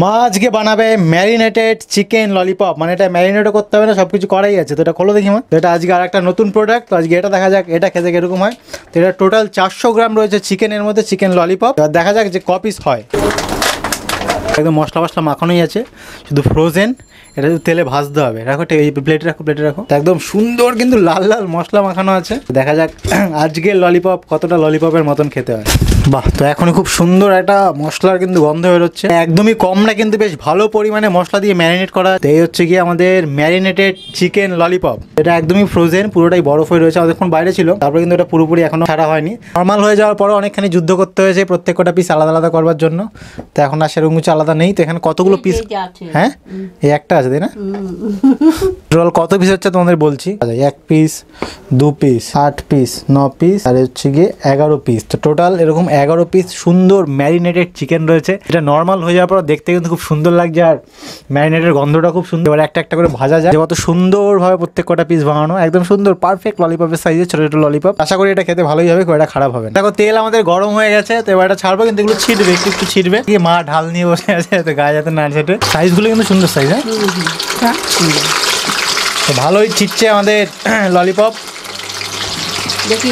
মা আজকে বানাবে ম্যারিনেটেড চিকেন ললিপপ। মানে এটা ম্যারিনেটও করতে হবে না, সব কিছু করাই আছে। তো এটা খোলো দেখি মা। তো এটা আজকে আর একটা নতুন প্রোডাক্ট। তো আজকে এটা দেখা যাক এটা খেতে কিরকম হয়। তো এটা টোটাল 400 গ্রাম রয়েছে চিকেনের মধ্যে, চিকেন ললিপপ। এবার দেখা যাক যে ক পিস হয়। একদম মশলা মশলা মাখানোই আছে, শুধু ফ্রোজেন। এটা শুধু তেলে ভাজতে হবে। রাখো এই প্লেটে রাখো, প্লেটে রাখো। একদম সুন্দর কিন্তু লাল লাল মশলা মাখানো আছে। দেখা যাক আজকের ললিপপ কতটা ললিপপের মতন খেতে হয়। বাহ, তো এখনই খুব সুন্দর একটা মশলার কিন্তু গন্ধ বেরোচ্ছে। একদমই কম না কিন্তু বেশ ভালো পরিমাণে মশলা দিয়ে ম্যারিনেট করা। এই হচ্ছে গিয়ে আমাদের ম্যারিনেটেড চিকেন ললিপপ। এটা একদমই ফ্রোজেন, পুরোটাই বরফ হয়ে রয়েছে। অনেকক্ষণ বাইরে ছিল, তারপরে কিন্তু এটা পুরোপুরি এখনো ছাড়া হয়নি। নর্মাল হয়ে যাওয়ার পরে অনেকখানি যুদ্ধ করতে হয়েছে প্রত্যেক কটা পিস আলাদা আলাদা করবার জন্য। তো এখন আর সেরকম কিছু আলাদা নেই। তো এখানে কতগুলো পিস? হ্যাঁ, এই একটা আছে তাই না? টোটাল কত পিস হচ্ছে তোমাদের বলছি। 1 পিস, 2 পিস, 8 পিস, 9 পিস, আর হচ্ছে গিয়ে 11 পিস। তো টোটাল এরকম 11 পিস সুন্দর ম্যারিনেটেড চিকেন রয়েছে। এটা নর্মাল হয়ে যাওয়ার পর দেখতে কিন্তু খুব সুন্দর লাগছে, আর ম্যারিনেটের গন্ধটা খুব সুন্দর। এবার একটা একটা করে ভাজা যায়। কত সুন্দরভাবে প্রত্যেক কটা পিস ভাঙানো, একদম সুন্দর পারফেক্ট ললিপপের সাইজে ছোট ছোট ললিপপ। আশা করি এটা খেতে ভালোই হবে, খুব একটা খারাপ হবে না। দেখো তেল আমাদের গরম হয়ে গেছে। তো এবার এটা ছাড়বো, কিন্তু এগুলো ছিটবে, একটু একটু ছিটবে। মা ঢাল নিয়ে বসে আছে, তো গায়ে যাতে না ছেটে। সাইজগুলো কিন্তু সুন্দর সাইজ। হ্যাঁ, তো ভালোই ছিটছে আমাদের ললিপপ। দেখি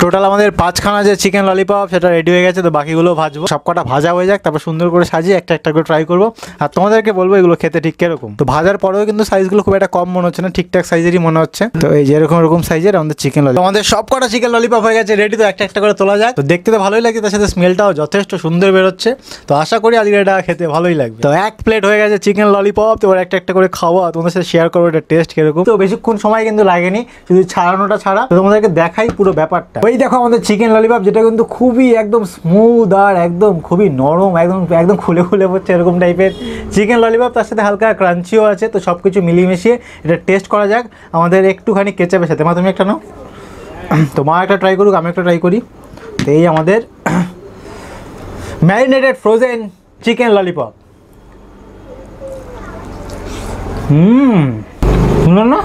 টোটাল আমাদের 5খানা যে চিকেন ললিপপ সেটা রেডি হয়ে গেছে। তো বাকিগুলো ভাজবো, সব কটা ভাজা হয়ে যাক, তারপর সুন্দর করে সাজিয়ে একটা একটা করে ট্রাই করবো, আর তোমাদেরকে বলবো এগুলো খেতে ঠিক কিরকম। তো ভাজার পরেও কিন্তু সাইজগুলো খুব একটা কম মনে হচ্ছে না, ঠিকঠাক সাইজেরই মনে হচ্ছে। তো এই যে এরকম সাইজের আমাদের চিকেন ললিপপ। আমাদের সব কটা চিকেন ললিপপ হয়ে গেছে রেডি। তো একটা একটা করে তোলা যাক। তো দেখতে তো ভালোই লাগছে, তার সাথে স্মেলটাও যথেষ্ট সুন্দর বেরোচ্ছে। তো আশা করি আজকে এটা খেতে ভালোই লাগবে। তো এক প্লেট হয়ে গেছে চিকেন ললিপপ। তো এবার একটা একটা করে খাওয়া, তোমাদের সাথে শেয়ার করবো এটা টেস্ট কিরকম। তো বেশিক্ষণ সময় কিন্তু লাগেনি, শুধু ছাড়ানোটা ছাড়া। তো তোমাদেরকে দেখাই পুরো ব্যাপারটা। ওই দেখো আমাদের চিকেন ললিপপ, যেটা কিন্তু খুবই একদম স্মুথ আর একদম খুবই নরম, একদম খুলে খুলে পড়ছে এরকম টাইপের চিকেন ললিপপ। তার সাথে হালকা ক্রাঞ্চিও আছে। তো সব কিছু মিলিয়ে মিশিয়ে এটা টেস্ট করা যাক আমাদের একটুখানি কেচাপের সাথে। মা তুমি একটা নাও, তো মা একটা ট্রাই করুক, আমি একটা ট্রাই করি। তো এই আমাদের ম্যারিনেটেড ফ্রোজেন চিকেন ললিপপ। সুন্দর না?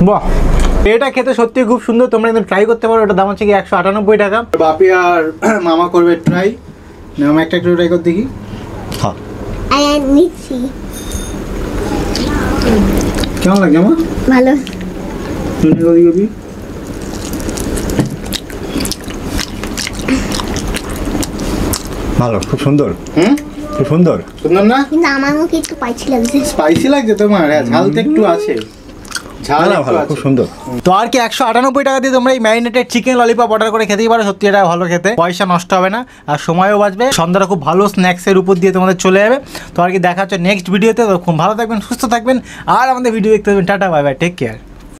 বাহ, এটা খেতে সত্যি খুব সুন্দর। তোমরা কিন্তু ট্রাই করতে পারো। এটা দাম হচ্ছে কি 198 টাকা। বাপি আর মামা করবে ট্রাই। মামা একটা একটু ট্রাই কর দেখি। হ্যাঁ, কেমন লাগে মা? ভালো। ভালো, খুব সুন্দর। খুব সুন্দর। সুন্দর না? কিন্তু আমার মুখে একটু স্পাইসি লাগছে। স্পাইসি লাগছে তোমার? হ্যাঁ, ঝাল তো একটু আছে। ভালো, খুব সুন্দর। তো আর কি 198 টাকা দিয়ে তোমরা এই ম্যারিনেটেড চিকেন ললিপপ অর্ডার করে খেতেই পারো। সত্যি এটা ভালো খেতে, পয়সা নষ্ট হবে না, আর সময়ও বাঁচবে। সন্ধ্যাটা খুব ভালো স্ন্যাক্সের উপর দিয়ে তোমাদের চলে যাবে। তো আর কি দেখা হচ্ছে নেক্সট ভিডিওতে। তো খুব ভালো থাকবেন, সুস্থ থাকবেন, আর আমাদের ভিডিও দেখতে থাকবেন। Tata, bye bye, take care.